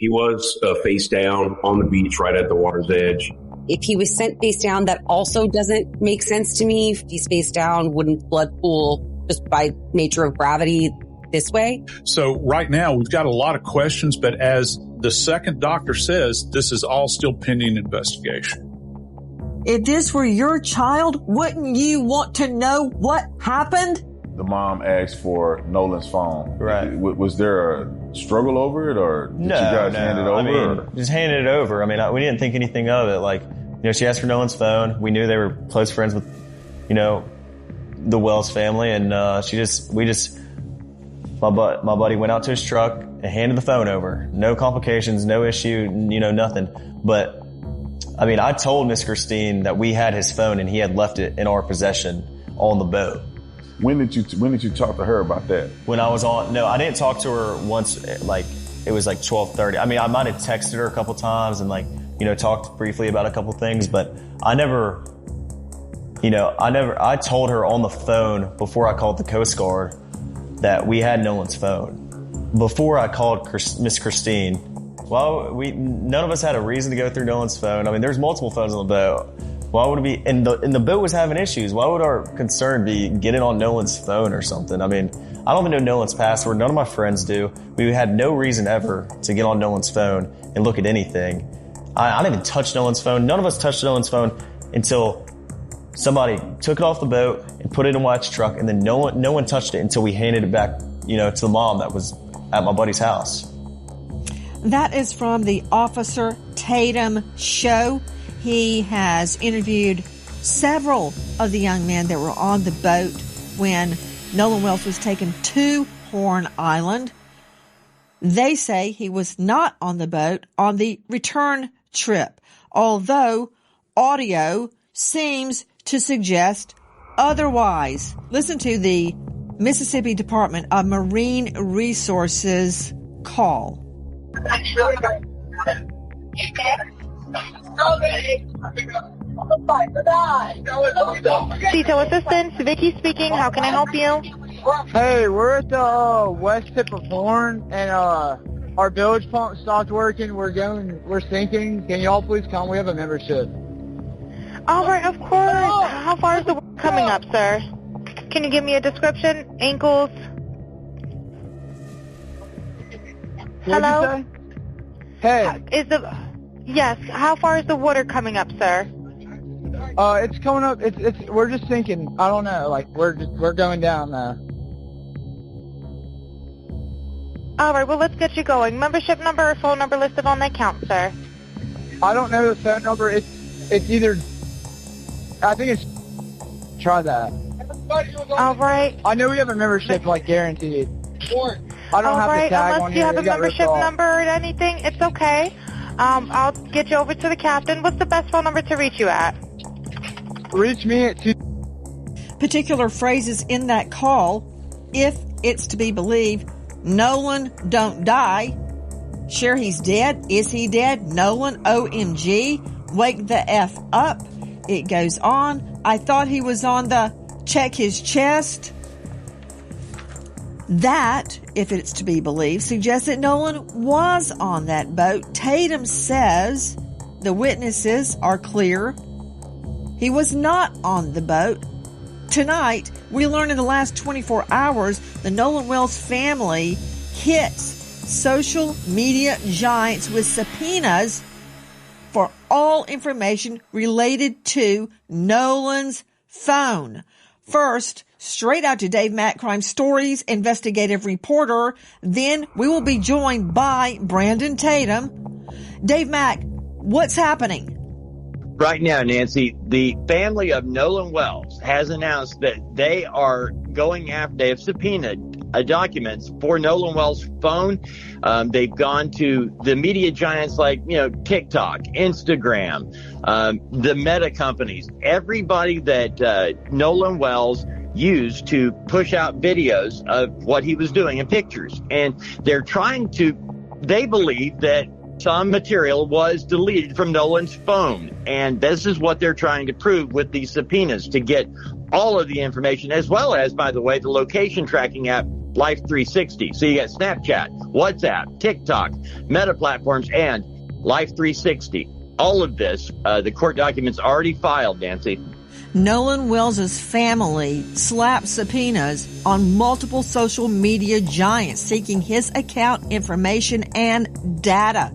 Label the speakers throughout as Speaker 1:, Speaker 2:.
Speaker 1: He was face down on the beach right at the water's edge.
Speaker 2: If he was sent face down, that also doesn't make sense to me. If he's face down, wouldn't blood pool just by nature of gravity this way?
Speaker 3: So right now we've got a lot of questions, but as the second doctor says, this is all still pending investigation.
Speaker 4: If this were your child, wouldn't you want to know what happened?
Speaker 5: The mom asked for Nolan's phone.
Speaker 6: Right.
Speaker 5: Was there a struggle over it, or did you guys hand it over?
Speaker 6: I mean, just handed it over. I mean, we didn't think anything of it. Like, she asked for Nolan's phone. We knew they were close friends with, the Wells family, and my buddy went out to his truck and handed the phone over. No complications, no issue, nothing. But I mean, I told Miss Christine that we had his phone and he had left it in our possession on the boat.
Speaker 5: When did you talk to her about that?
Speaker 6: When I was I didn't talk to her once, like, it was like 12:30. I mean, I might have texted her a couple times and talked briefly about a couple things, but I told her on the phone before I called the Coast Guard that we had Nolan's phone. Before I called Miss Christine, none of us had a reason to go through Nolan's phone. I mean, there's multiple phones on the boat. Why would it be? And the boat was having issues. Why would our concern be getting on Nolan's phone or something? I mean, I don't even know Nolan's password. None of my friends do. We had no reason ever to get on Nolan's phone and look at anything. I didn't even touch Nolan's phone. None of us touched Nolan's phone until somebody took it off the boat and put it in Wyatt's truck, and then no one touched it until we handed it back, to the mom that was at my buddy's house.
Speaker 4: That is from the Officer Tatum show. He has interviewed several of the young men that were on the boat when Nolan Wells was taken to Horn Island. They say he was not on the boat on the return trip, although audio seems to suggest otherwise. Listen to the Mississippi Department of Marine Resources call.
Speaker 7: Detail Assistance, Vicky speaking. How can I help you?
Speaker 8: Hey, we're at the west tip of Horn, and our bilge pump stopped working. We're sinking. Can y'all please come? We have a membership.
Speaker 7: All right, of course. How far is the work coming up, sir? Can you give me a description? Ankles? Hello?
Speaker 8: Hey.
Speaker 7: Yes, how far is the water coming up, sir?
Speaker 8: It's coming up. We're just sinking. I don't know. Like, we're going down now.
Speaker 7: All right, well, let's get you going. Membership number or phone number listed on the account, sir?
Speaker 8: I don't know the phone number. It's either, I think it's, try that.
Speaker 7: All right.
Speaker 8: I know we have a membership, like, guaranteed. I don't have the tag on here.
Speaker 7: Unless you have a membership number or anything, it's okay. I'll get you over to the captain. What's the best phone number to reach you at?
Speaker 8: Reach me at 2.
Speaker 4: Particular phrases in that call, if it's to be believed, Nolan don't die. Sure, he's dead. Is he dead? Nolan, OMG. Wake the F up. It goes on. I thought he was on the check his chest. That, if it's to be believed, suggests that Nolan was on that boat. Tatum says the witnesses are clear. He was not on the boat. Tonight, we learned in the last 24 hours, the Nolan Wells family hits social media giants with subpoenas for all information related to Nolan's phone. First, straight out to Dave Mack, Crime Stories investigative reporter. Then we will be joined by Brandon Tatum. Dave Mack, what's happening?
Speaker 9: Right now, Nancy, the family of Nolan Wells has announced that they are going after, they have subpoenaed documents for Nolan Wells' phone. They've gone to the media giants like, TikTok, Instagram, the Meta companies, everybody that Nolan Wells used to push out videos of what he was doing and pictures. And they're they believe that some material was deleted from Nolan's phone. And this is what they're trying to prove with these subpoenas, to get all of the information, as well as, by the way, the location tracking app Life360. So you got Snapchat, WhatsApp, TikTok, Meta platforms, and Life360. All of this, the court documents already filed, Nancy.
Speaker 4: Nolan Wells' family slapped subpoenas on multiple social media giants seeking his account information and data.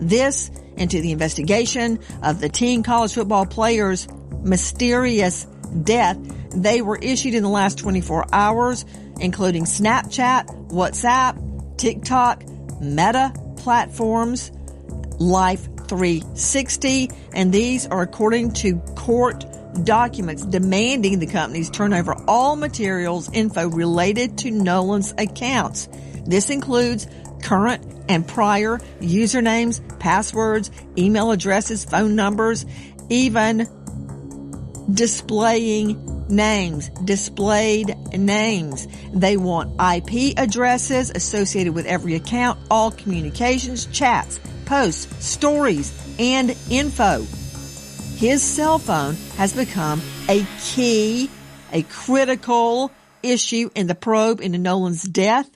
Speaker 4: This into the investigation of the teen college football player's mysterious death. They were issued in the last 24 hours, including Snapchat, WhatsApp, TikTok, Meta platforms, Life360, and these are according to court documents demanding the companies turn over all materials info related to Nolan's accounts. This includes current and prior usernames, passwords, email addresses, phone numbers, even displayed names. They want IP addresses associated with every account, all communications, chats, posts, stories, and info. His cell phone has become a key, a critical issue in the probe into Nolan's death.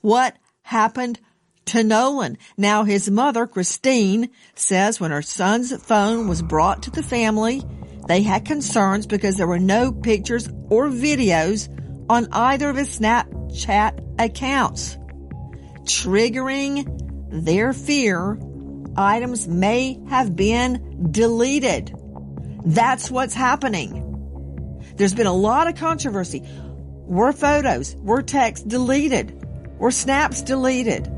Speaker 4: What happened to Nolan? Now his mother, Christine, says when her son's phone was brought to the family, they had concerns because there were no pictures or videos on either of his Snapchat accounts. Triggering their fear, items may have been deleted. That's what's happening. There's been a lot of controversy. Were photos, were texts deleted? Were snaps deleted?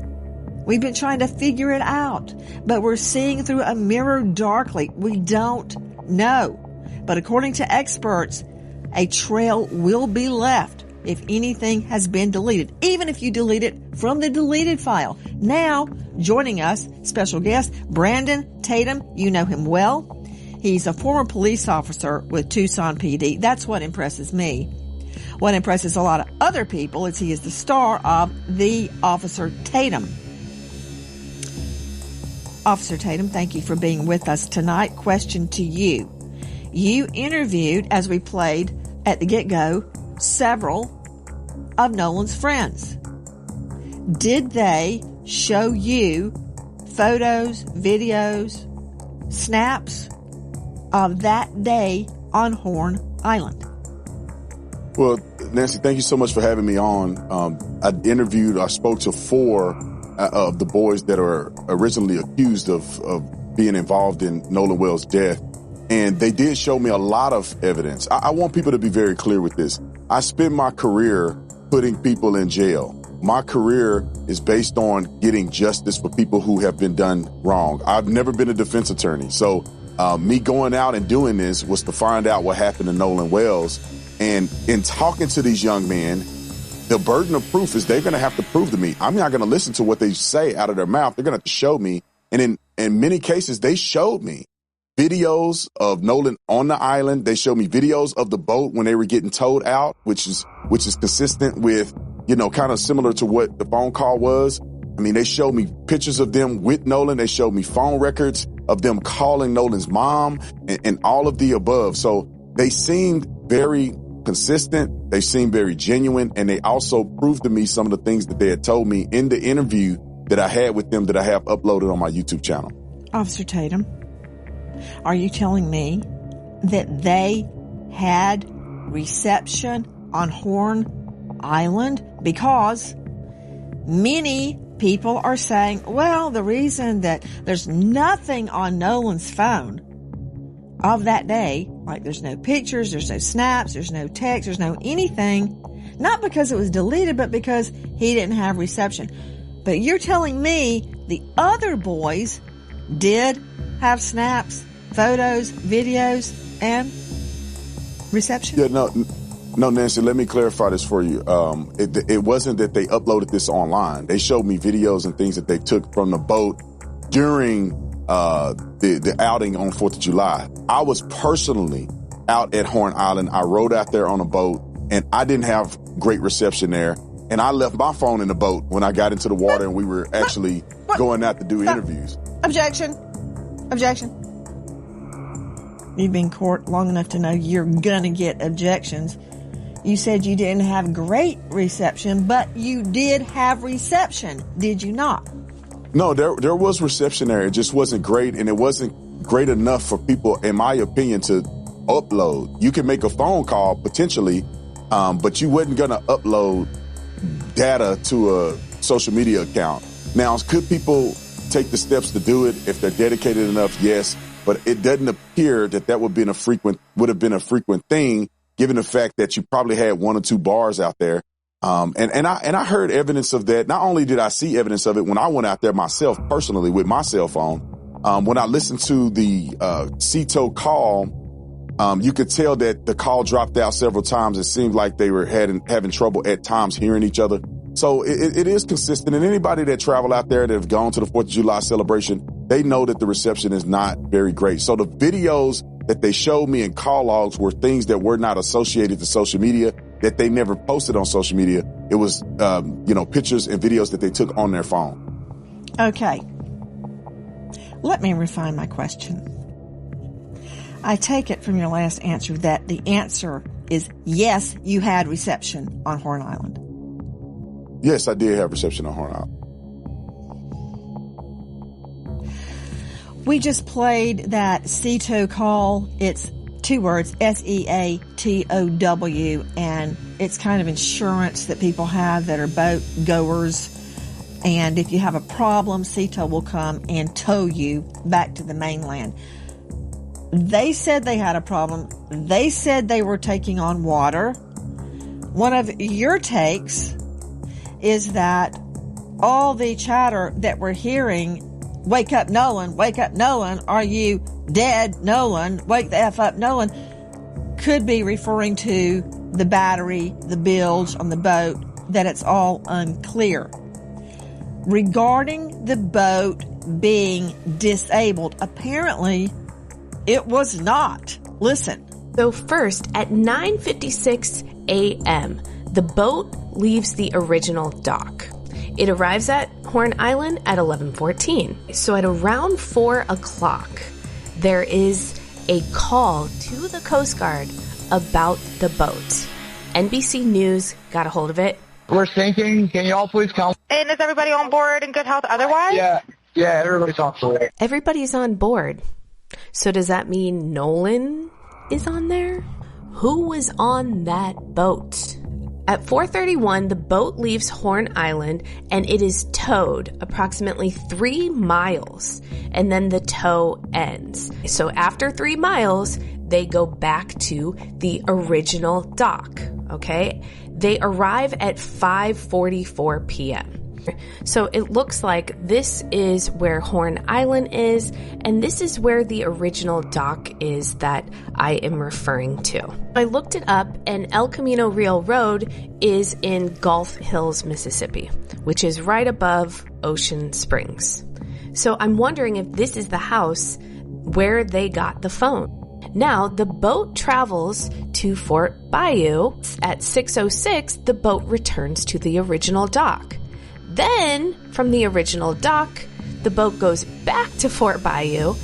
Speaker 4: We've been trying to figure it out, but we're seeing through a mirror darkly. We don't know. But according to experts, a trail will be left if anything has been deleted, even if you delete it from the deleted file. Now, joining us, special guest, Brandon Tatum. You know him well. He's a former police officer with Tucson PD. That's what impresses me. What impresses a lot of other people is he is the star of The Officer Tatum. Officer Tatum, thank you for being with us tonight. Question to you. You interviewed, as we played at the get-go, several of Nolan's friends. Did they show you photos, videos, snaps of that day on Horn Island?
Speaker 5: Well, Nancy, thank you so much for having me on. I spoke to 4 of the boys that are originally accused of being involved in Nolan Wells' death. And they did show me a lot of evidence. I want people to be very clear with this. I spent my career putting people in jail. My career is based on getting justice for people who have been done wrong. I've never been a defense attorney. So me going out and doing this was to find out what happened to Nolan Wells. And in talking to these young men, the burden of proof is they're going to have to prove to me. I'm not going to listen to what they say out of their mouth. They're going to have to show me. And in many cases, they showed me videos of Nolan on the island. They showed me videos of the boat when they were getting towed out, which is consistent with, kind of similar to what the phone call was. I mean, they showed me pictures of them with Nolan. They showed me phone records of them calling Nolan's mom and all of the above. So they seemed very consistent. They seemed very genuine. And they also proved to me some of the things that they had told me in the interview that I had with them that I have uploaded on my YouTube channel.
Speaker 4: Officer Tatum, are you telling me that they had reception on Horn Island? Because many people are saying, well, the reason that there's nothing on Nolan's phone of that day, like there's no pictures, there's no snaps, there's no text, there's no anything, not because it was deleted, but because he didn't have reception. But you're telling me the other boys did have snaps, photos, videos, and reception?
Speaker 5: Yeah, no, Nancy, let me clarify this for you. It wasn't that they uploaded this online. They showed me videos and things that they took from the boat during the outing on 4th of July. I was personally out at Horn Island. I rode out there on a boat, and I didn't have great reception there. And I left my phone in the boat when I got into the water and we were actually going out to do interviews.
Speaker 4: Objection. You've been in court long enough to know you're going to get objections. You said you didn't have great reception, but you did have reception, did you not?
Speaker 5: No, there was reception there. It just wasn't great, and it wasn't great enough for people, in my opinion, to upload. You can make a phone call potentially, but you wasn't going to upload data to a social media account. Now, could people take the steps to do it if they're dedicated enough? Yes, but it doesn't appear that would have been a frequent thing, given the fact that you probably had 1 or 2 bars out there. And I heard evidence of that. Not only did I see evidence of it when I went out there myself personally with my cell phone, when I listened to the CETO call, you could tell that the call dropped out several times. It seemed like they were having trouble at times hearing each other. So it is consistent. And anybody that travel out there that have gone to the 4th of July celebration, they know that the reception is not very great. So the videos that they showed me in call logs were things that were not associated to social media, that they never posted on social media. It was, pictures and videos that they took on their phone.
Speaker 4: Okay. Let me refine my question. I take it from your last answer that the answer is yes, you had reception on Horn Island.
Speaker 5: Yes, I did have reception on Horn Island.
Speaker 4: We just played that CETO call. It's 2 words, SEATOW, and it's kind of insurance that people have that are boat goers. And if you have a problem, CETO will come and tow you back to the mainland. They said they had a problem. They said they were taking on water. One of your takes is that all the chatter that we're hearing, wake up Nolan, are you dead, Nolan, wake the F up, Nolan, could be referring to the battery, the bilge on the boat, that it's all unclear. Regarding the boat being disabled, apparently it was not. Listen.
Speaker 10: So first, at 9:56 a.m., the boat leaves the original dock. It arrives at Horn Island at 11:14. So at around 4 o'clock, there is a call to the Coast Guard about the boat. NBC News got a hold of it.
Speaker 8: We're sinking. Can you all please come?
Speaker 7: And is everybody on board in good health otherwise?
Speaker 8: Yeah, everybody's on board.
Speaker 10: Everybody's on board. So does that mean Nolan is on there? Who was on that boat? At 4:31, the boat leaves Horn Island and it is towed approximately 3 miles, and then the tow ends. So after 3 miles, they go back to the original dock, okay? They arrive at 5:44 p.m. So it looks like this is where Horn Island is, and this is where the original dock is that I am referring to. I looked it up, and El Camino Real Road is in Gulf Hills, Mississippi, which is right above Ocean Springs. So I'm wondering if this is the house where they got the phone. Now, the boat travels to Fort Bayou. At 6:06, the boat returns to the original dock. Then, from the original dock, the boat goes back to Fort Bayou,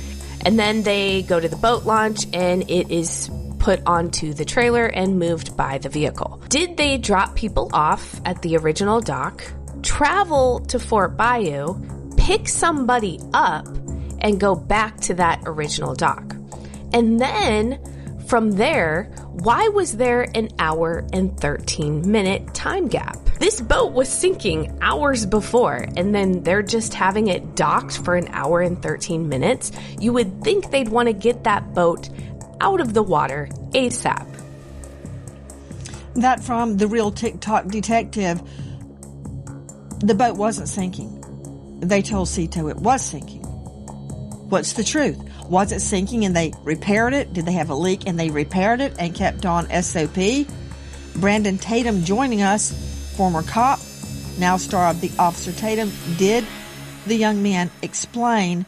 Speaker 10: and then they go to the boat launch, and it is put onto the trailer and moved by the vehicle. Did they drop people off at the original dock, travel to Fort Bayou, pick somebody up, and go back to that original dock? And then, from there, why was there an hour and 13-minute time gap? This boat was sinking hours before, and then they're just having it docked for an hour and 13 minutes. You would think they'd want to get that boat out of the water ASAP.
Speaker 4: That from the Real TikTok Detective, the boat wasn't sinking. They told CETO it was sinking. What's the truth? Was it sinking and they repaired it? Did they have a leak and they repaired it and kept on SOP? Brandon Tatum joining us, former cop, now star of The Officer Tatum. Did the young man explain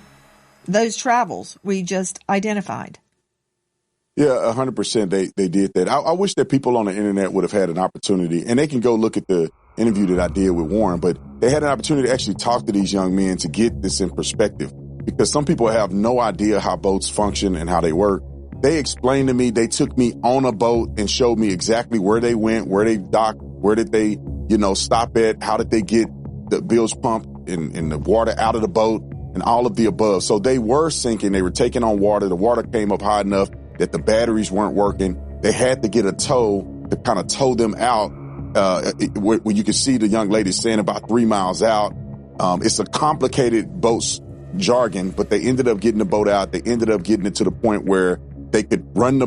Speaker 4: those travels we just identified?
Speaker 5: Yeah, 100% they did that. I wish that people on the internet would have had an opportunity, and they can go look at the interview that I did with Warren, but they had an opportunity to actually talk to these young men to get this in perspective, because some people have no idea how boats function and how they work. They explained to me, they took me on a boat and showed me exactly where they went, where they docked, where did they, stop at, how did they get the bilge pump and the water out of the boat and all of the above. So they were sinking. They were taking on water. The water came up high enough that the batteries weren't working. They had to get a tow to kind of tow them out. Where you can see the young lady saying about 3 miles out. It's a complicated boat's jargon, but they ended up getting the boat out. They ended up getting it to the point where they could run the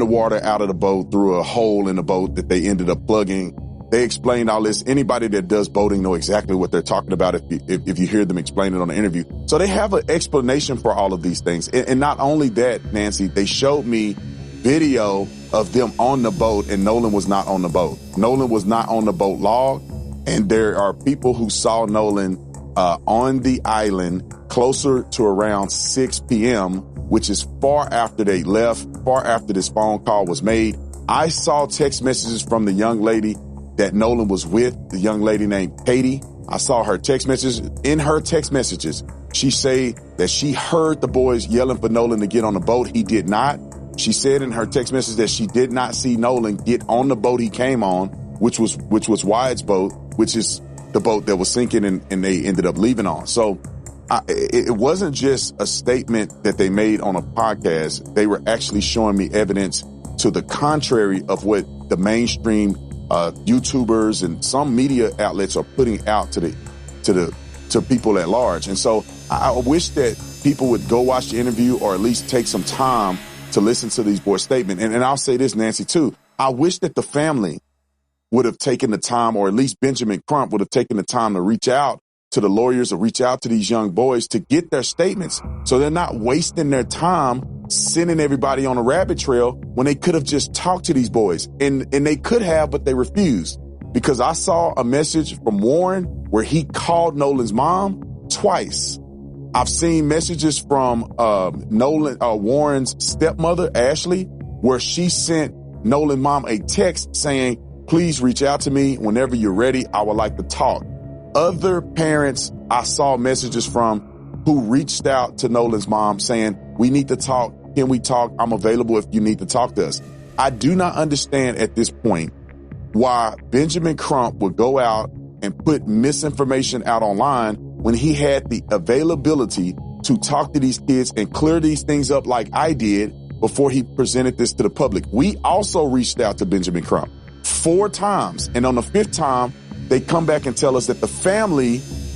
Speaker 5: water out of the boat through a hole in the boat that they ended up plugging. They explained all this. Anybody that does boating know exactly what they're talking about if you hear them explain it on the interview. So they have an explanation for all of these things. And not only that, Nancy, they showed me video of them on the boat, and Nolan was not on the boat. Nolan was not on the boat log. And there are people who saw Nolan on the island closer to around 6 p.m., which is far after they left, far after this phone call was made. I saw text messages from the young lady that Nolan was with, the young lady named Katie. I saw her text messages. In her text messages, she said that she heard the boys yelling for Nolan to get on the boat. He did not. She said in her text message that she did not see Nolan get on the boat he came on, which was Wyatt's boat, which is the boat that was sinking and they ended up leaving on. So it wasn't just a statement that they made on a podcast. They were actually showing me evidence to the contrary of what the mainstream YouTubers and some media outlets are putting out to people at large. And so I wish that people would go watch the interview or at least take some time to listen to these boys' statement. And I'll say this, Nancy, too. I wish that the family would have taken the time, or at least Benjamin Crump would have taken the time to reach out to the lawyers or reach out to these young boys to get their statements so they're not wasting their time sending everybody on a rabbit trail when they could have just talked to these boys. And they could have, but they refused, because I saw a message from Warren where he called Nolan's mom twice. I've seen messages from Warren's stepmother, Ashley, where she sent Nolan's mom a text saying, please reach out to me whenever you're ready. I would like to talk. Other parents I saw messages from who reached out to Nolan's mom saying, we need to talk. Can we talk? I'm available if you need to talk to us. I do not understand at this point why Benjamin Crump would go out and put misinformation out online when he had the availability to talk to these kids and clear these things up like I did before he presented this to the public. We also reached out to Benjamin Crump 4 times. And on the 5th time, they come back and tell us that the family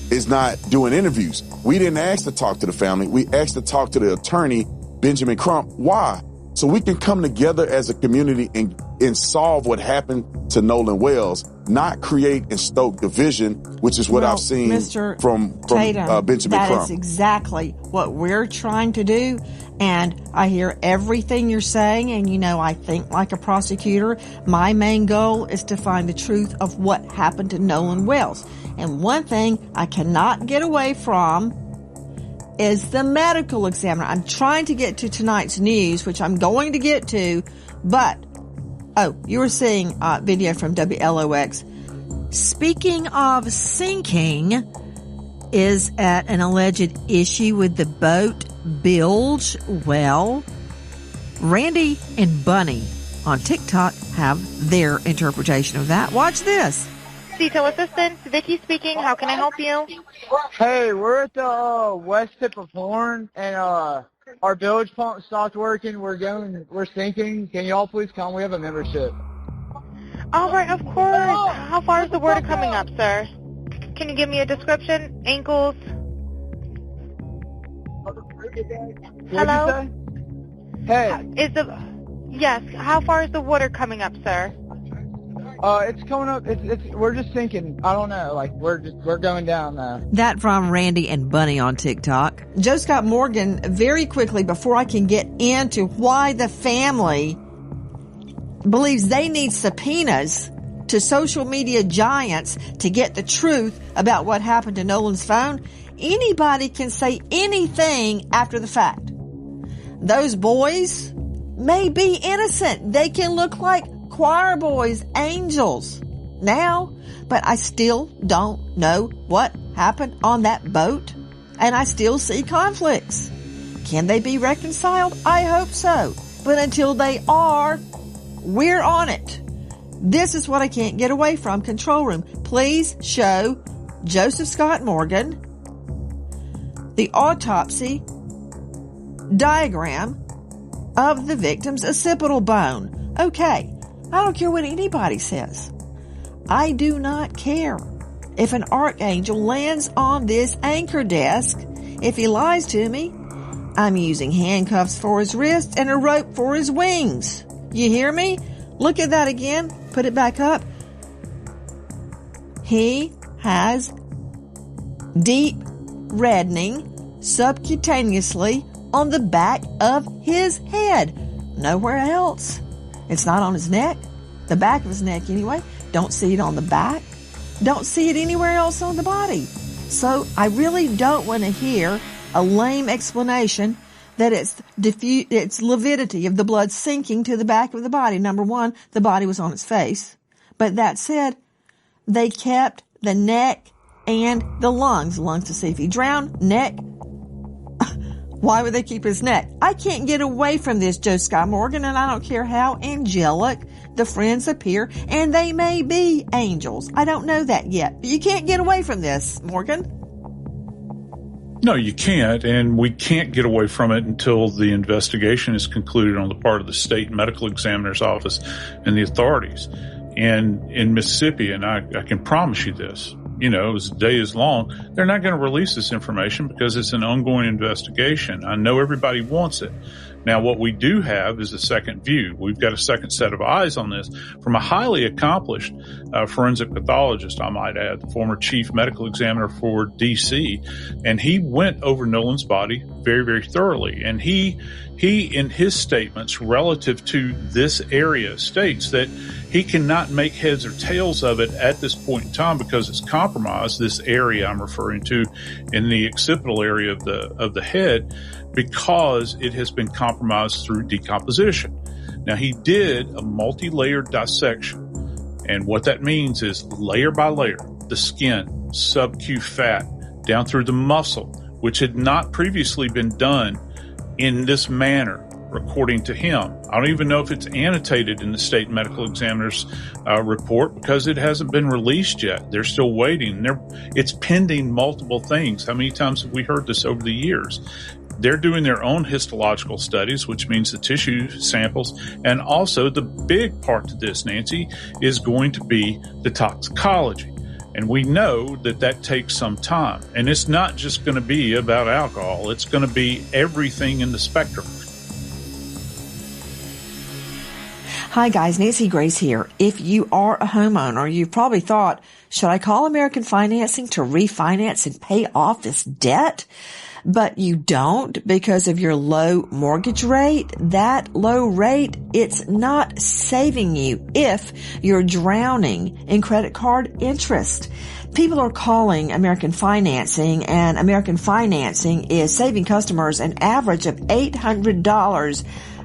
Speaker 5: is not doing interviews. We didn't ask to talk to the family. We asked to talk to the attorney, Benjamin Crump. Why? So we can come together as a community and solve what happened to Nolan Wells, not create and stoke division, which is what I've seen from
Speaker 4: Tatum,
Speaker 5: Benjamin Crump.
Speaker 4: That is exactly what we're trying to do. And I hear everything you're saying. And, I think like a prosecutor. My main goal is to find the truth of what happened to Nolan Wells. And one thing I cannot get away from is the medical examiner. I'm trying to get to tonight's news, which I'm going to get to, but, you were seeing video from WLOX. Speaking of sinking, is at an alleged issue with the boat bilge. Well, Randy and Bunny on TikTok have their interpretation of that. Watch this.
Speaker 7: Detail assistant, Vicky speaking. How can I help you?
Speaker 8: Hey, we're at the west tip of Horn, and our bilge pump stopped working. We're sinking. Can y'all please come? We have a membership.
Speaker 7: All right, of course. How far is the water coming up, sir? Can you give me a description? Ankles? Hello?
Speaker 8: Hey.
Speaker 7: Yes, how far is the water coming up, sir?
Speaker 8: It's coming up. We're just sinking. I don't know. We're going down now.
Speaker 4: That from Randy and Bunny on TikTok. Joe Scott Morgan, very quickly before I can get into why the family believes they need subpoenas to social media giants to get the truth about what happened to Nolan's phone. Anybody can say anything after the fact. Those boys may be innocent. They can look like choir boys, angels now, but I still don't know what happened on that boat, and I still see conflicts. Can they be reconciled? I hope so. But until they are, we're on it. This is what I can't get away from. Control room, please show Joseph Scott Morgan the autopsy diagram of the victim's occipital bone. Okay, I don't care what anybody says. I do not care if an archangel lands on this anchor desk. If he lies to me, I'm using handcuffs for his wrists and a rope for his wings. You hear me? Look at that again. Put it back up. He has deep reddening subcutaneously on the back of his head. Nowhere else. It's not on his neck. The back of his neck anyway. Don't see it on the back. Don't see it anywhere else on the body. So I really don't want to hear a lame explanation that it's lividity of the blood sinking to the back of the body. Number one, the body was on its face. But that said, they kept the neck and the lungs. Lungs to see if he drowned. Neck. Why would they keep his neck? I can't get away from this, Joe Scott Morgan, and I don't care how angelic the friends appear, and they may be angels. I don't know that yet. But you can't get away from this, Morgan.
Speaker 3: No, you can't, and we can't get away from it until the investigation is concluded on the part of the state medical examiner's office and the authorities. And in Mississippi, and I can promise you this, as the day is long, they're not going to release this information because it's an ongoing investigation. I know everybody wants it. Now, what we do have is a second view. We've got a second set of eyes on this from a highly accomplished forensic pathologist, I might add, the former chief medical examiner for D.C., and he went over Nolan's body very, very thoroughly. And he in his statements relative to this area states that he cannot make heads or tails of it at this point in time because it's compromised, this area I'm referring to in the occipital area of the head, because it has been compromised through decomposition. Now, he did a multi-layered dissection, and what that means is layer by layer, the skin, sub-Q fat, down through the muscle, which had not previously been done in this manner, according to him. I don't even know if it's annotated in the state medical examiner's report because it hasn't been released yet. They're still waiting. It's pending multiple things. How many times have we heard this over the years? They're doing their own histological studies, which means the tissue samples. And also the big part to this, Nancy, is going to be the toxicology. And we know that takes some time. And it's not just going to be about alcohol. It's going to be everything in the spectrum.
Speaker 4: Hi guys, Nancy Grace here. If you are a homeowner, you've probably thought, should I call American Financing to refinance and pay off this debt? But you don't because of your low mortgage rate. That low rate, it's not saving you if you're drowning in credit card interest. People are calling American Financing, and American Financing is saving customers an average of $800.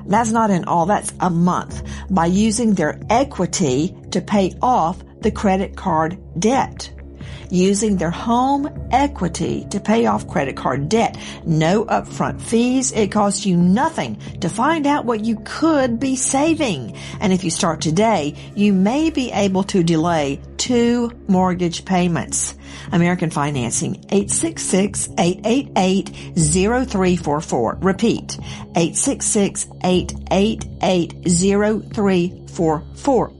Speaker 4: That's not in all, that's a month, by using their equity to pay off the credit card debt. Using their home equity to pay off credit card debt. No upfront fees. It costs you nothing to find out what you could be saving. And if you start today, you may be able to delay 2 mortgage payments. American Financing, 866-888-0344. Repeat, 866-888-0344.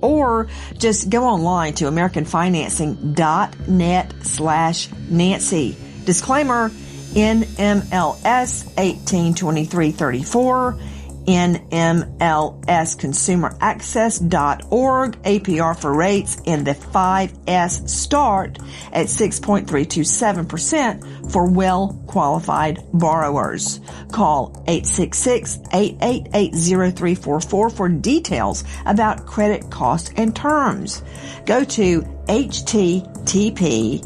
Speaker 4: Or just go online to americanfinancing.net/Nancy. Disclaimer, NMLS 182334, NMLSconsumeraccess.org, APR for rates in the 5S start at 6.327% for well-qualified borrowers. Call 866-888-0344 for details about credit costs and terms. Go to http://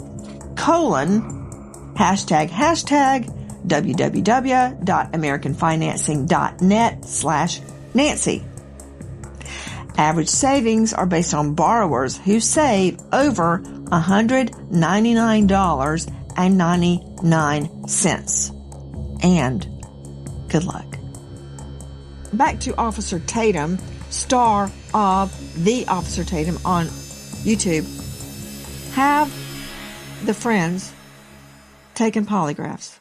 Speaker 4: www.americanfinancing.net/Nancy. Average savings are based on borrowers who save over $199.99. And Good luck. Back to Officer Tatum, star of The Officer Tatum on YouTube. Have the friends taken polygraphs?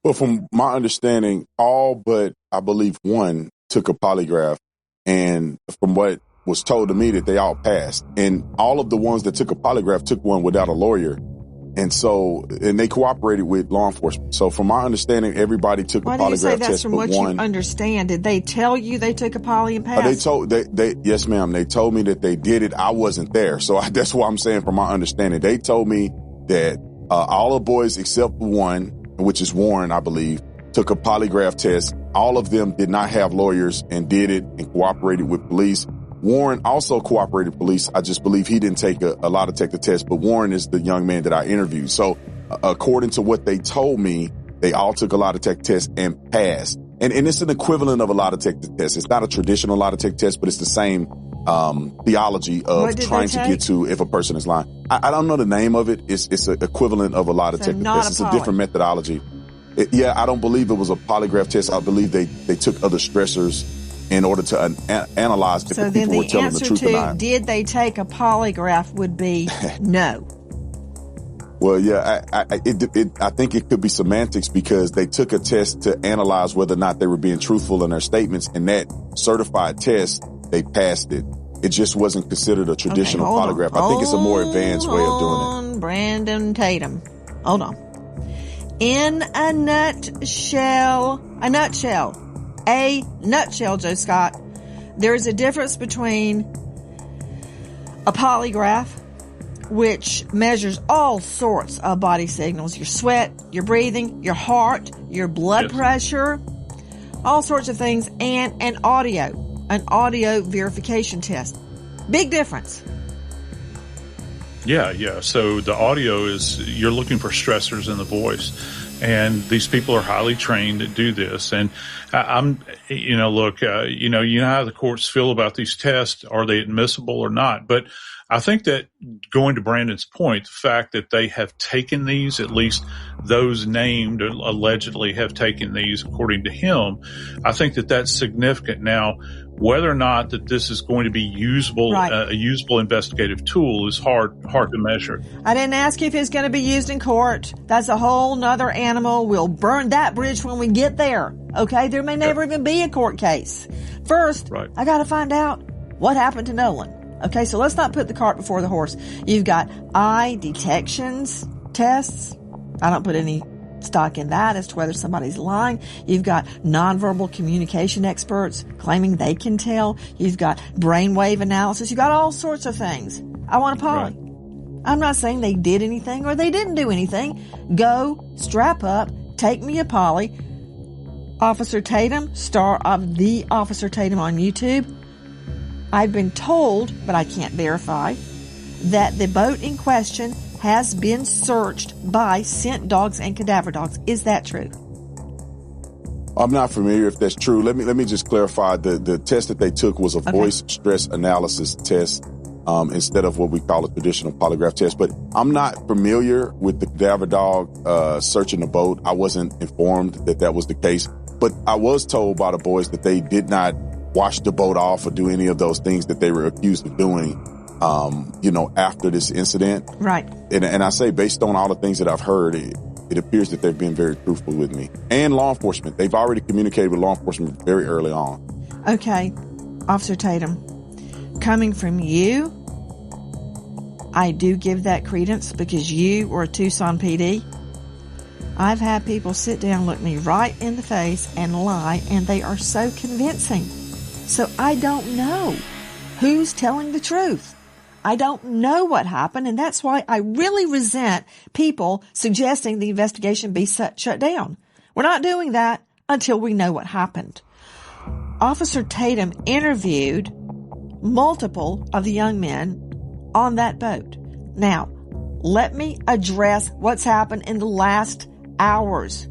Speaker 5: Well, from my understanding, all but I believe one took a polygraph, and from what was told to me, that they all passed. And all of the ones that took a polygraph took one without a lawyer. And they cooperated with law enforcement. So from my understanding, everybody took a polygraph test. Why do you say that's from what you
Speaker 4: understand? Did they tell you they took a poly and passed?
Speaker 5: Yes, ma'am. They told me that they did it. I wasn't there. So that's what I'm saying from my understanding. They told me that all the boys except one, which is Warren, I believe, took a polygraph test. All of them did not have lawyers and did it and cooperated with police. Warren also cooperated with police. I just believe he didn't take a lie detector test, but Warren is the young man that I interviewed. So according to what they told me, they all took a lie detector test and passed. And it's an equivalent of a lie detector test. It's not a traditional lie detector test, but it's the same theology of trying to get to if a person is lying. I don't know the name of it. It's an equivalent of a lie detector test. It's a different methodology. I don't believe it was a polygraph test. I believe they took other stressors in order to analyze if the people were telling the truth or not. So then the answer to
Speaker 4: did they take a polygraph would be no.
Speaker 5: Well, yeah, I think it could be semantics, because they took a test to analyze whether or not they were being truthful in their statements, and that certified test, they passed it. It just wasn't considered a traditional polygraph. I think it's a more advanced way of doing it.
Speaker 4: Brandon Tatum. Hold on. In a nutshell, Joe Scott, there is a difference between a polygraph, which measures all sorts of body signals, your sweat, your breathing, your heart, your blood pressure, all sorts of things, and an audio verification test. Big difference.
Speaker 3: Yeah. So the audio is, you're looking for stressors in the voice. And these people are highly trained to do this. And you know how the courts feel about these tests. Are they admissible or not? But I think that, going to Brandon's point, the fact that they have taken these, at least those named allegedly have taken these, according to him, I think that that's significant. Now, whether or not that this is going to be usable, a usable investigative tool, is hard to measure.
Speaker 4: I didn't ask you if it's going to be used in court. That's a whole nother animal. We'll burn that bridge when we get there. Okay? There may never even be a court case. First, I got to find out what happened to Nolan. Okay, so let's not put the cart before the horse. You've got eye detections tests. I don't put any stock in that as to whether somebody's lying. You've got nonverbal communication experts claiming they can tell. You've got brainwave analysis. You've got all sorts of things. I want a poly. I'm not saying they did anything or they didn't do anything. Go, strap up, take me a poly. Officer Tatum, star of The Officer Tatum on YouTube. I've been told, but I can't verify, that the boat in question has been searched by scent dogs and cadaver dogs. Is that true?
Speaker 5: I'm not familiar if that's true. Let me just clarify. The test that they took was a voice stress analysis test instead of what we call a traditional polygraph test. But I'm not familiar with the cadaver dog searching the boat. I wasn't informed that was the case. But I was told by the boys that they did not wash the boat off or do any of those things that they were accused of doing, after this incident.
Speaker 4: Right.
Speaker 5: And I say, based on all the things that I've heard, it appears that they've been very truthful with me. And law enforcement. They've already communicated with law enforcement very early on.
Speaker 4: Okay. Officer Tatum, coming from you, I do give that credence because you were a Tucson PD. I've had people sit down, look me right in the face and lie, and they are so convincing. So I don't know who's telling the truth. I don't know what happened, and that's why I really resent people suggesting the investigation be shut down. We're not doing that until we know what happened. Officer Tatum interviewed multiple of the young men on that boat. Now, let me address what's happened in the last hours.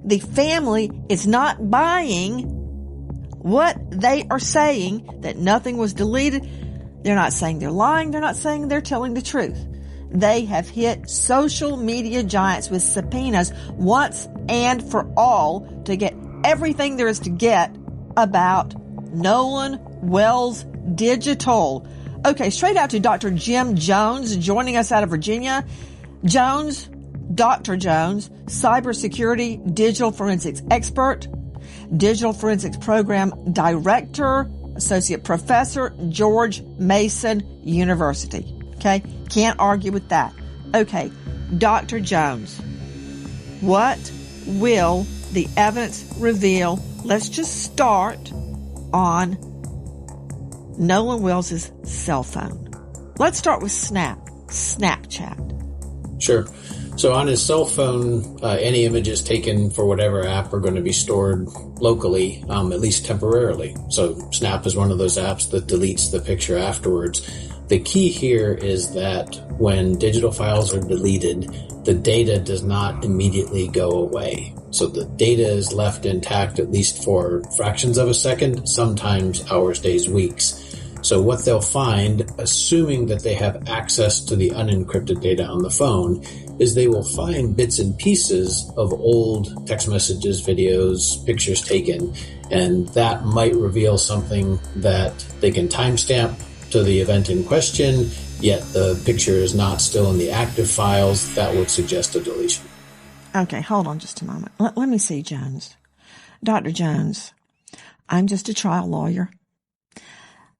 Speaker 4: The family is not buying what they are saying, that nothing was deleted. They're not saying they're lying. They're not saying they're telling the truth. they have hit social media giants with subpoenas once and for all to get everything there is to get about Nolan Wells Digital. Okay, straight out to Dr. Jim Jones joining us out of Virginia. Dr. Jones, cybersecurity digital forensics expert, digital forensics program director, associate professor, George Mason University. Okay, can't argue with that. Okay, Dr. Jones, what will the evidence reveal? Let's just start on Nolan Wells' cell phone. Let's start with Snapchat.
Speaker 11: Sure. So on his cell phone, any images taken for whatever app are going to be stored locally, at least temporarily. So Snap is one of those apps that deletes the picture afterwards. The key here is that when digital files are deleted, the data does not immediately go away. So the data is left intact at least for fractions of a second, sometimes hours, days, weeks. So what they'll find, assuming that they have access to the unencrypted data on the phone, is they will find bits and pieces of old text messages, videos, pictures taken, and that might reveal something that they can timestamp to the event in question, yet the picture is not still in the active files. That would suggest a deletion.
Speaker 4: Okay, hold on just a moment. Let me see, Jones. Dr. Jones, I'm just a trial lawyer.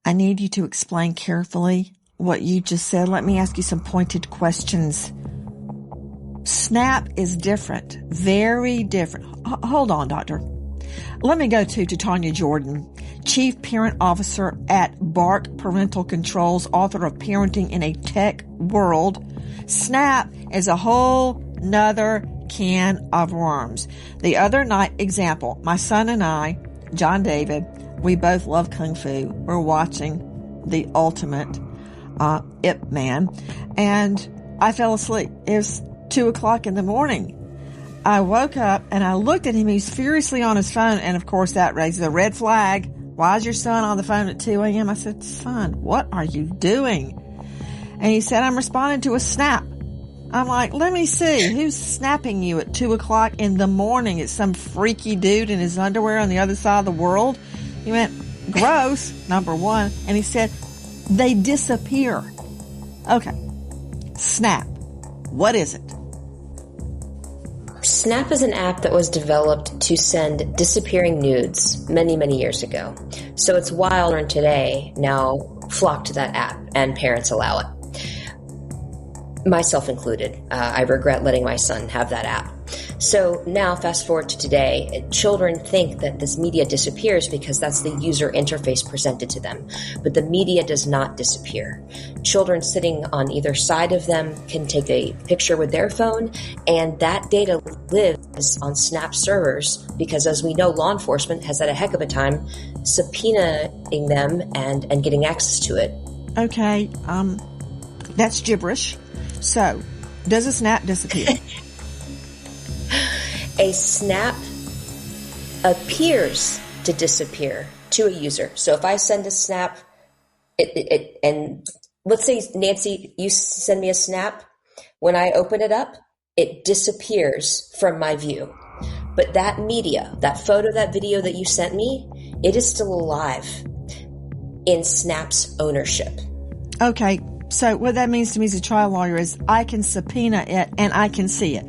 Speaker 4: I need you to explain carefully what you just said. Let me ask you some pointed questions. Snap is different, very different. Hold on, doctor. Let me go to Tanya Jordan, Chief Parent Officer at Bark Parental Controls, author of Parenting in a Tech World. Snap is a whole nother can of worms. The other night, example, my son and I, John David, we both love Kung Fu. We're watching The Ultimate Ip Man, and I fell asleep. It was 2:00 in the morning. I woke up and I looked at him. He's furiously on his phone, and of course that raises a red flag. Why is your son on the phone at 2 a.m.? I said, son, what are you doing? And he said, I'm responding to a snap. I'm like, let me see. Who's snapping you at 2:00 in the morning? It's some freaky dude in his underwear on the other side of the world. He went, gross, number one. And he said, they disappear. Okay. Snap. What is it?
Speaker 12: Snap is an app that was developed to send disappearing nudes many, many years ago. So it's wild, and today now flock to that app, and parents allow it. Myself included. I regret letting my son have that app. So now, fast forward to today, children think that this media disappears because that's the user interface presented to them. But the media does not disappear. Children sitting on either side of them can take a picture with their phone, and that data lives on Snap servers because, as we know, law enforcement has had a heck of a time subpoenaing them and getting access to it.
Speaker 4: Okay, that's gibberish. So, does a snap disappear?
Speaker 12: A snap appears to disappear to a user. So if I send a snap, and let's say, Nancy, you send me a snap. When I open it up, it disappears from my view. But that media, that photo, that video that you sent me, it is still alive in Snap's ownership.
Speaker 4: Okay. So what that means to me as a trial lawyer is I can subpoena it and I can see it.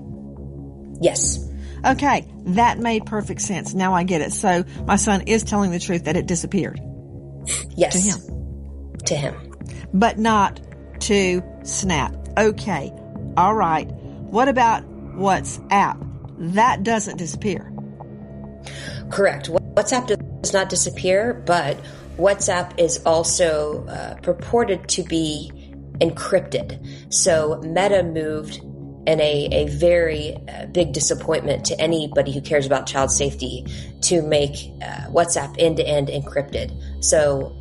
Speaker 12: Yes.
Speaker 4: Okay. That made perfect sense. Now I get it. So my son is telling the truth that it disappeared.
Speaker 12: Yes.
Speaker 4: To him.
Speaker 12: To him.
Speaker 4: But not to Snap. Okay. All right. What about WhatsApp? That doesn't disappear.
Speaker 12: Correct. WhatsApp does not disappear, but WhatsApp is also purported to be encrypted. So Meta moved in a very big disappointment to anybody who cares about child safety to make WhatsApp end-to-end encrypted. So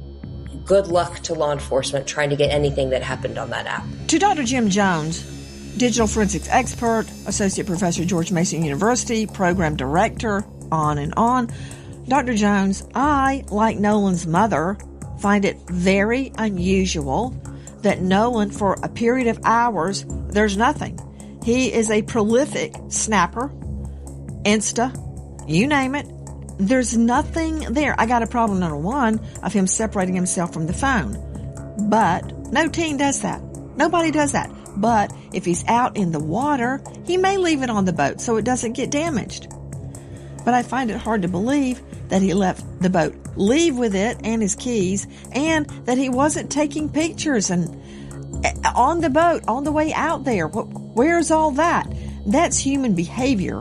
Speaker 12: good luck to law enforcement trying to get anything that happened on that app.
Speaker 4: To Dr. Jim Jones, digital forensics expert, associate professor, George Mason University, program director, on and on. Dr. Jones, I, like Nolan's mother, find it very unusual that Nolan, for a period of hours, there's nothing. He is a prolific snapper, Insta, you name it. There's nothing there. I got a problem, number one, of him separating himself from the phone. But no teen does that. Nobody does that. But if he's out in the water, he may leave it on the boat so it doesn't get damaged. But I find it hard to believe that he left the boat, leave with it and his keys, and that he wasn't taking pictures and on the boat, on the way out there. Where's all that? That's human behavior,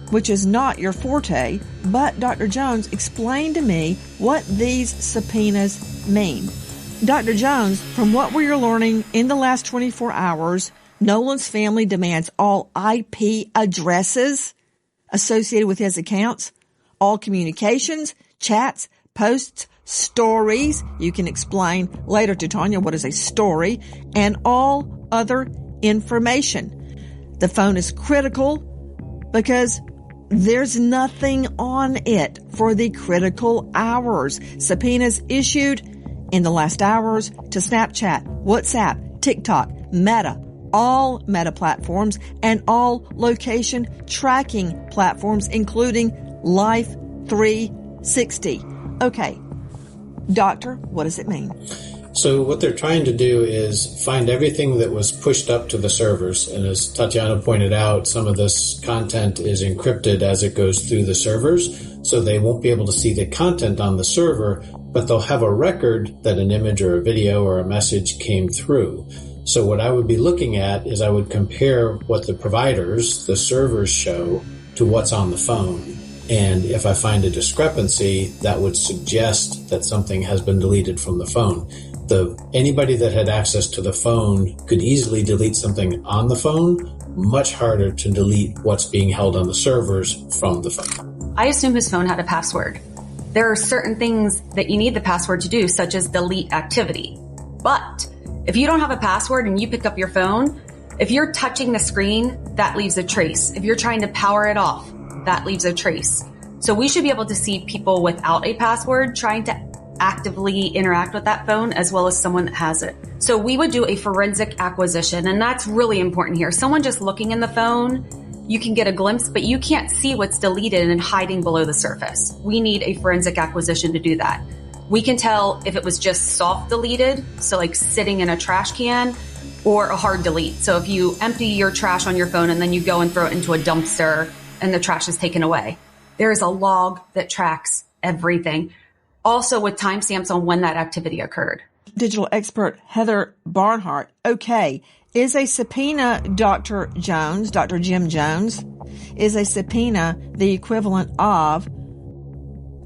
Speaker 4: which is not your forte. But Dr. Jones, explain to me what these subpoenas mean. Dr. Jones, from what we are learning in the last 24 hours, Nolan's family demands all IP addresses associated with his accounts, all communications, chats, posts, stories. You can explain later to Tanya what is a story, and all other information. The phone is critical because there's nothing on it for the critical hours. Subpoenas issued in the last hours to Snapchat, WhatsApp, TikTok, Meta, all Meta platforms, and all location tracking platforms, including Life360. Okay, doctor, what does it mean?
Speaker 11: So what they're trying to do is find everything that was pushed up to the servers. And as Tatiana pointed out, some of this content is encrypted as it goes through the servers. So they won't be able to see the content on the server, but they'll have a record that an image or a video or a message came through. So what I would be looking at is I would compare what the providers, the servers, show to what's on the phone. And if I find a discrepancy, that would suggest that something has been deleted from the phone. Anybody that had access to the phone could easily delete something on the phone, much harder to delete what's being held on the servers from the phone.
Speaker 13: I assume his phone had a password. There are certain things that you need the password to do, such as delete activity. But if you don't have a password and you pick up your phone, if you're touching the screen, that leaves a trace. If you're trying to power it off, that leaves a trace. So we should be able to see people without a password trying to actively interact with that phone, as well as someone that has it. So we would do a forensic acquisition, and that's really important here. Someone just looking in the phone, you can get a glimpse, but you can't see what's deleted and hiding below the surface. We need a forensic acquisition to do that. We can tell if it was just soft deleted, so like sitting in a trash can, or a hard delete. So if you empty your trash on your phone and then you go and throw it into a dumpster and the trash is taken away, there is a log that tracks everything. Also with timestamps on when that activity occurred.
Speaker 4: Digital expert Heather Barnhart. Okay, is a subpoena, Dr. Jones, Dr. Jim Jones, is a subpoena the equivalent of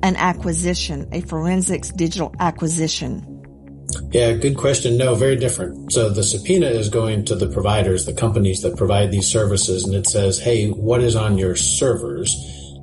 Speaker 4: an acquisition, a forensics digital acquisition?
Speaker 11: Yeah, good question. No, very different. So the subpoena is going to the providers, the companies that provide these services, and it says, hey, what is on your servers?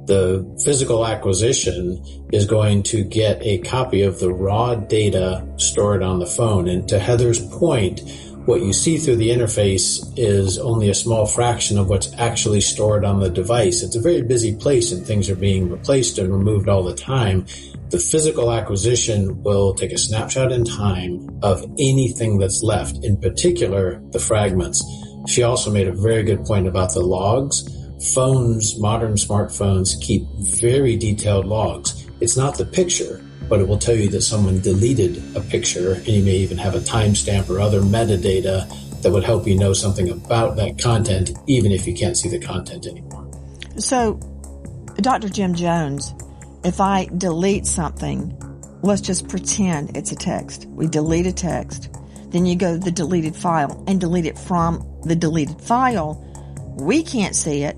Speaker 11: The physical acquisition is going to get a copy of the raw data stored on the phone. And to Heather's point, what you see through the interface is only a small fraction of what's actually stored on the device. It's a very busy place and things are being replaced and removed all the time. The physical acquisition will take a snapshot in time of anything that's left, in particular, the fragments. She also made a very good point about the logs. Phones, modern smartphones, keep very detailed logs. It's not the picture, but it will tell you that someone deleted a picture, and you may even have a timestamp or other metadata that would help you know something about that content, even if you can't see the content anymore.
Speaker 4: So, Dr. Jim Jones, if I delete something, let's just pretend it's a text. We delete a text. Then you go to the deleted file and delete it from the deleted file. We can't see it,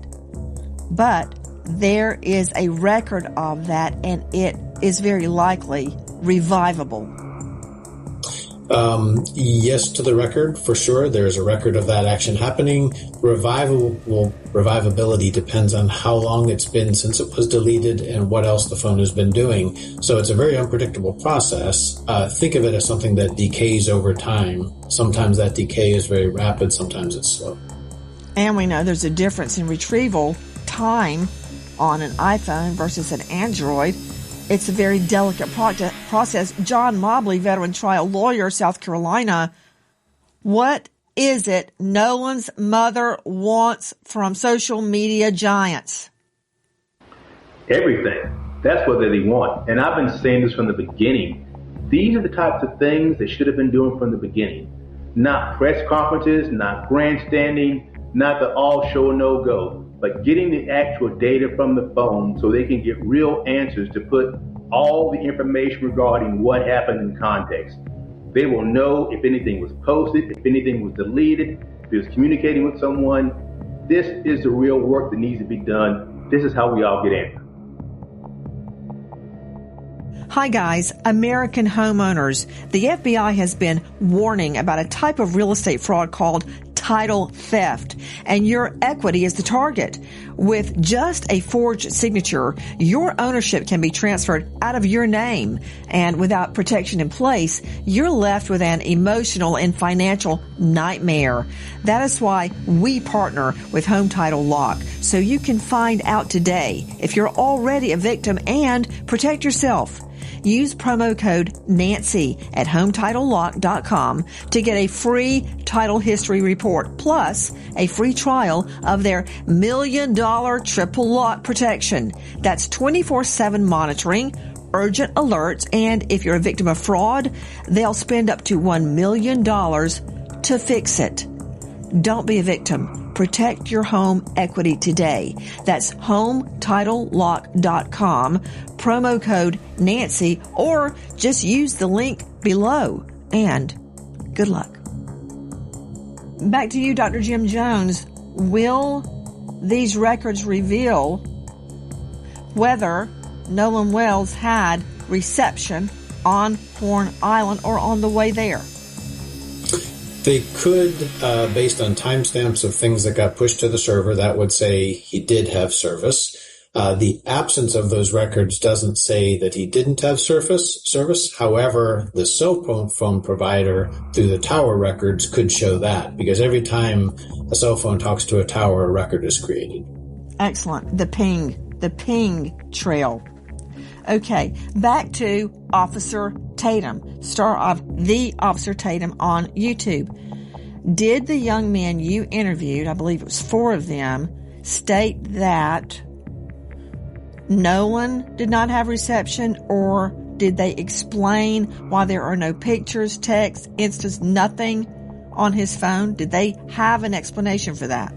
Speaker 4: but there is a record of that, and it is very likely revivable.
Speaker 11: Yes, to the record, for sure. There's a record of that action happening. Revivability depends on how long it's been since it was deleted and what else the phone has been doing. So it's a very unpredictable process. Think of it as something that decays over time. Sometimes that decay is very rapid, sometimes it's slow.
Speaker 4: And we know there's a difference in retrieval time on an iPhone versus an Android. It's a very delicate process. John Mobley, veteran trial lawyer, South Carolina, What is it Nolan's mother wants from social media giants?
Speaker 14: Everything. That's what they want. And I've been saying this from the beginning. These are the types of things they should have been doing from the beginning. Not press conferences, not grandstanding, not the all show no go, but getting the actual data from the phone so they can get real answers to put all the information regarding what happened in context. They will know if anything was posted, if anything was deleted, if it was communicating with someone. This is the real work that needs to be done. This is how we all get answers.
Speaker 4: Hi guys, American homeowners. The FBI has been warning about a type of real estate fraud called title theft, and your equity is the target. With just a forged signature, your ownership can be transferred out of your name, and without protection in place, you're left with an emotional and financial nightmare. That is why we partner with Home Title Lock, so you can find out today if you're already a victim and protect yourself. Use promo code Nancy at HometitleLock.com to get a free title history report plus a free trial of their $1 million triple lock protection. That's 24/7 monitoring, urgent alerts, and if you're a victim of fraud, they'll spend up to $1 million to fix it. Don't be a victim. Protect your home equity today. That's HometitleLock.com, promo code Nancy, or just use the link below. And good luck. Back to you, Dr. Jim Jones. Will these records reveal whether Nolan Wells had reception on Horn Island or on the way there?
Speaker 11: They could, based on timestamps of things that got pushed to the server, that would say he did have service. The absence of those records doesn't say that he didn't have service. However, the cell phone provider through the tower records could show that, because every time a cell phone talks to a tower, a record is created.
Speaker 4: Excellent. The ping trail. Okay, back to Officer Tatum, star of The Officer Tatum on YouTube. Did the young men you interviewed, I believe it was 4 of them, state that Nolan did not have reception, or did they explain why there are no pictures, text, instas, nothing on his phone? Did they have an explanation for that?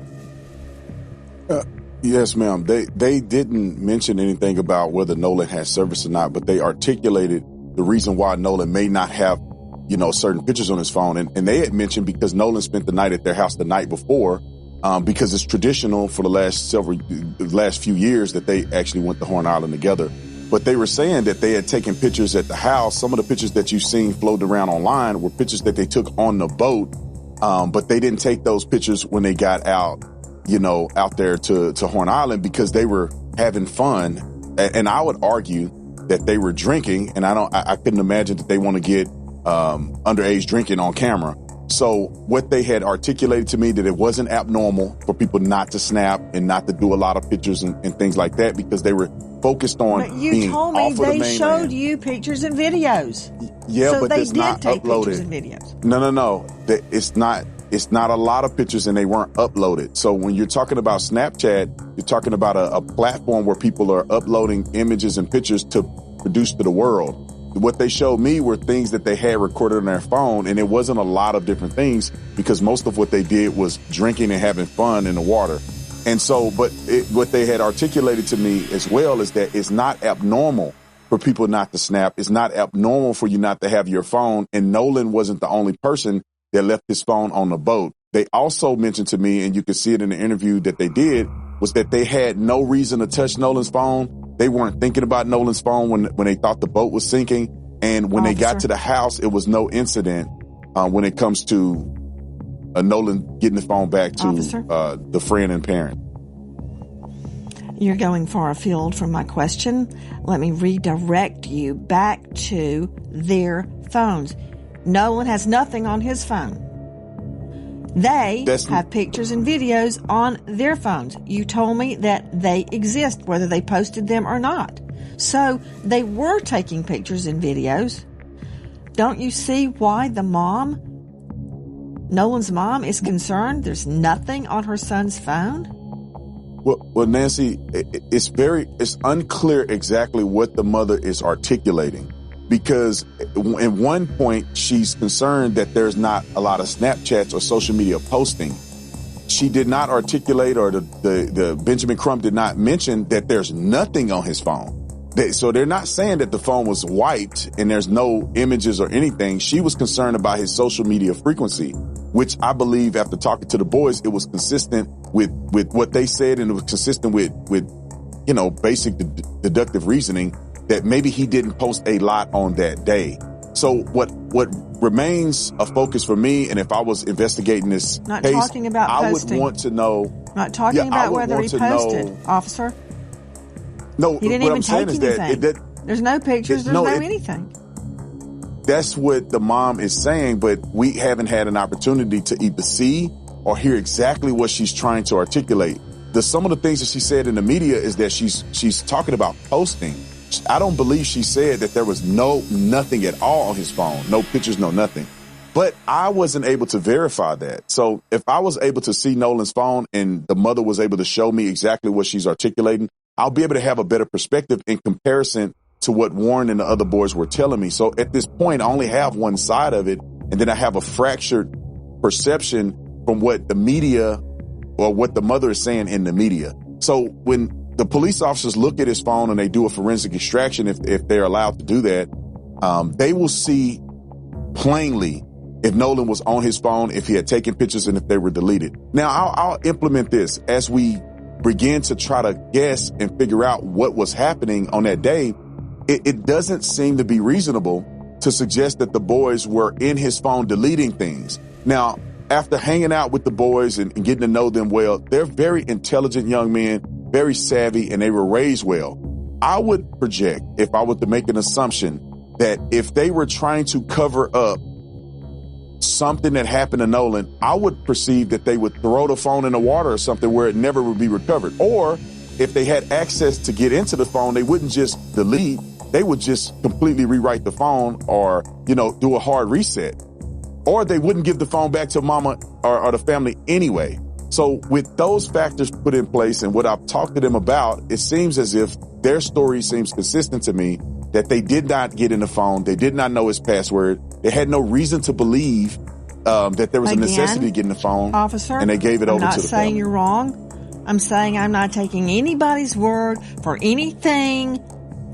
Speaker 5: Yes, ma'am. They didn't mention anything about whether Nolan has service or not, but they articulated the reason why Nolan may not have, certain pictures on his phone. And they had mentioned because Nolan spent the night at their house the night before, because it's traditional for the last few years that they actually went to Horn Island together. But they were saying that they had taken pictures at the house. Some of the pictures that you've seen floated around online were pictures that they took on the boat. But they didn't take those pictures when they got out there to Horn Island, because they were having fun. And I would argue that they were drinking, and I couldn't imagine that they want to get underage drinking on camera. So what they had articulated to me, that it wasn't abnormal for people not to snap and not to do a lot of pictures and things like that, because they were focused on
Speaker 4: But you
Speaker 5: being
Speaker 4: told me
Speaker 5: off of the
Speaker 4: they
Speaker 5: mainland.
Speaker 4: showed you pictures and videos.
Speaker 5: Yeah,
Speaker 4: so
Speaker 5: but
Speaker 4: they
Speaker 5: it's
Speaker 4: did
Speaker 5: not
Speaker 4: take
Speaker 5: uploaded.
Speaker 4: pictures and videos.
Speaker 5: No. It's not a lot of pictures, and they weren't uploaded. So when you're talking about Snapchat, you're talking about a platform where people are uploading images and pictures to produce to the world. What they showed me were things that they had recorded on their phone, and it wasn't a lot of different things, because most of what they did was drinking and having fun in the water. And so, what they had articulated to me as well is that it's not abnormal for people not to snap. It's not abnormal for you not to have your phone. And Nolan wasn't the only person that left his phone on the boat. They also mentioned to me, and you could see it in the interview that they did, was that they had no reason to touch Nolan's phone. They weren't thinking about Nolan's phone when they thought the boat was sinking. And when they got to the house, it was no incident when it comes to Nolan getting his phone back to the friend and parent.
Speaker 4: You're going far afield from my question. Let me redirect you back to their phones. Nolan has nothing on his phone. They have pictures and videos on their phones. You told me that they exist, whether they posted them or not. So they were taking pictures and videos. Don't you see why the mom Nolan's mom is concerned there's nothing on her son's phone?
Speaker 5: Well, Nancy, it's unclear exactly what the mother is articulating, because at one point she's concerned that there's not a lot of Snapchats or social media posting. She did not articulate, or the Benjamin Crump did not mention that there's nothing on his phone. So they're not saying that the phone was wiped and there's no images or anything. She was concerned about his social media frequency, which I believe, after talking to the boys, it was consistent with what they said, and it was consistent with basic deductive reasoning that maybe he didn't post a lot on that day. So what remains a focus for me, and if I was investigating this
Speaker 4: Not
Speaker 5: case,
Speaker 4: talking about
Speaker 5: I
Speaker 4: posting.
Speaker 5: would want to know.
Speaker 4: Not talking about whether he posted, officer.
Speaker 5: No,
Speaker 4: he didn't
Speaker 5: what
Speaker 4: even
Speaker 5: I'm saying
Speaker 4: take
Speaker 5: is
Speaker 4: anything. There's no pictures. There's no anything.
Speaker 5: That's what the mom is saying, but we haven't had an opportunity to either see or hear exactly what she's trying to articulate. Some of the things that she said in the media is that she's talking about posting. I don't believe she said that there was nothing at all on his phone, no pictures, no nothing. But I wasn't able to verify that. So if I was able to see Nolan's phone and the mother was able to show me exactly what she's articulating, I'll be able to have a better perspective in comparison to what Warren and the other boys were telling me. So at this point, I only have one side of it, and then I have a fractured perception from what the media or what the mother is saying in the media. So when the police officers look at his phone and they do a forensic extraction, if they're allowed to do that, they will see plainly if Nolan was on his phone, if he had taken pictures, and if they were deleted. Now, I'll implement this as we begin to try to guess and figure out what was happening on that day. It doesn't seem to be reasonable to suggest that the boys were in his phone deleting things. Now, after hanging out with the boys and getting to know them well, they're very intelligent young men, very savvy, and they were raised well. I would project, if I were to make an assumption, that if they were trying to cover up something that happened to Nolan, I would perceive that they would throw the phone in the water or something where it never would be recovered. Or if they had access to get into the phone, they wouldn't just delete, they would just completely rewrite the phone or, do a hard reset. Or they wouldn't give the phone back to mama or the family anyway. So with those factors put in place and what I've talked to them about, it seems as if their story seems consistent to me, that they did not get in the phone. They did not know his password. They had no reason to believe that there was a necessity to get in the phone.
Speaker 4: Officer,
Speaker 5: and they gave it over to the family.
Speaker 4: I'm not saying you're wrong. I'm saying I'm not taking anybody's word for anything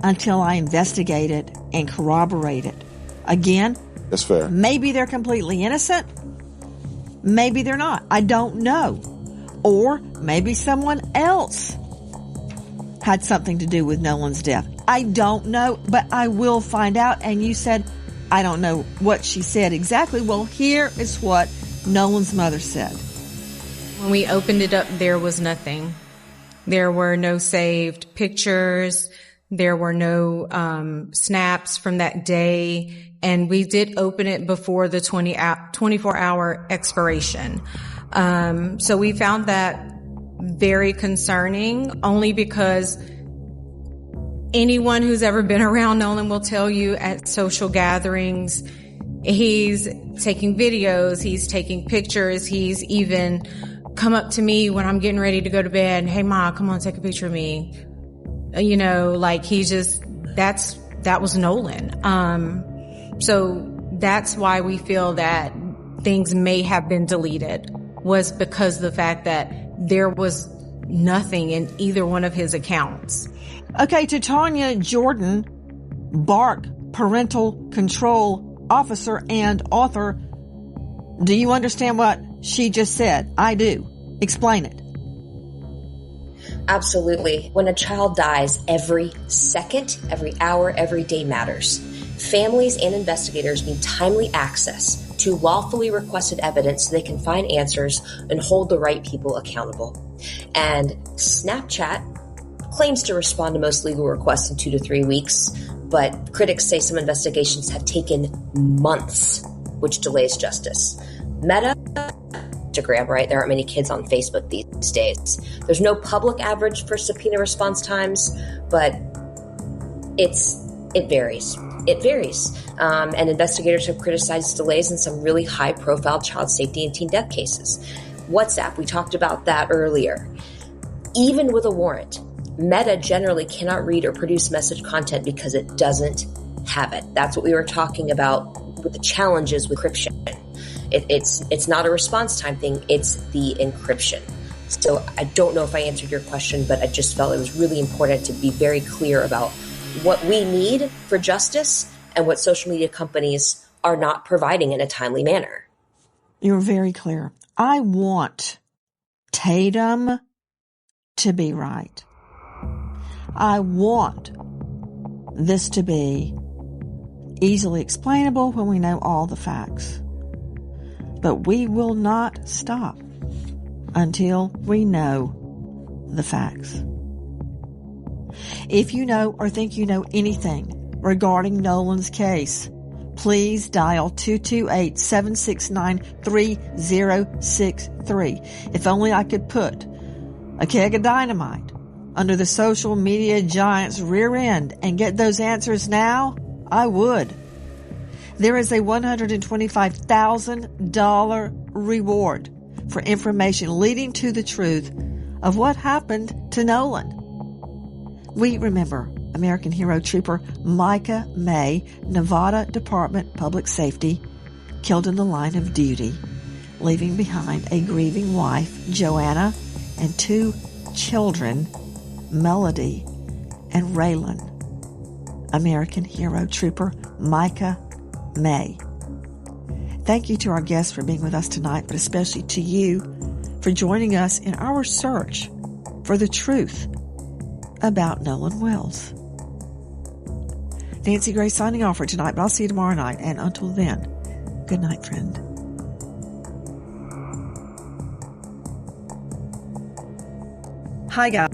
Speaker 4: until I investigate it and corroborate it. Again,
Speaker 5: that's fair.
Speaker 4: Maybe they're completely innocent. Maybe they're not. I don't know. Or maybe someone else had something to do with Nolan's death. I don't know, but I will find out. And you said, I don't know what she said exactly. Well, here is what Nolan's mother said.
Speaker 15: When we opened it up, there was nothing. There were no saved pictures. There were no snaps from that day. And we did open it before the 24-hour expiration. So we found that very concerning, only because anyone who's ever been around Nolan will tell you at social gatherings, he's taking videos, he's taking pictures, he's even come up to me when I'm getting ready to go to bed. Hey, Ma, come on, take a picture of me. That was Nolan. So that's why we feel that things may have been deleted, was because of the fact that there was nothing in either one of his accounts.
Speaker 4: Okay, to Tanya Jordan, BARC parental control officer and author, do you understand what she just said? I do. Explain it.
Speaker 12: Absolutely. When a child dies, every second, every hour, every day matters. Families and investigators need timely access to lawfully requested evidence so they can find answers and hold the right people accountable. And Snapchat claims to respond to most legal requests in 2 to 3 weeks, but critics say some investigations have taken months, which delays justice. Meta, Instagram, right? There aren't many kids on Facebook these days. There's no public average for subpoena response times, but it varies. It varies. And investigators have criticized delays in some really high-profile child safety and teen death cases. WhatsApp, we talked about that earlier. Even with a warrant, Meta generally cannot read or produce message content because it doesn't have it. That's what we were talking about with the challenges with encryption. It's not a response time thing, it's the encryption. So I don't know if I answered your question, but I just felt it was really important to be very clear about what we need for justice and what social media companies are not providing in a timely manner.
Speaker 4: You're very clear. I want Tatum to be right. I want this to be easily explainable when we know all the facts. But we will not stop until we know the facts. If you know or think you know anything regarding Nolan's case, please dial 228-769-3063. If only I could put a keg of dynamite under the social media giant's rear end and get those answers now, I would. There is a $125,000 reward for information leading to the truth of what happened to Nolan. We remember American hero trooper Micah May, Nevada Department Public Safety, killed in the line of duty, leaving behind a grieving wife, Joanna, and 2 children, Melody and Raylan. American hero trooper Micah May. Thank you to our guests for being with us tonight, but especially to you for joining us in our search for the truth about Nolan Wells. Nancy Gray signing off for tonight, but I'll see you tomorrow night. And until then, good night, friend. Hi, guys.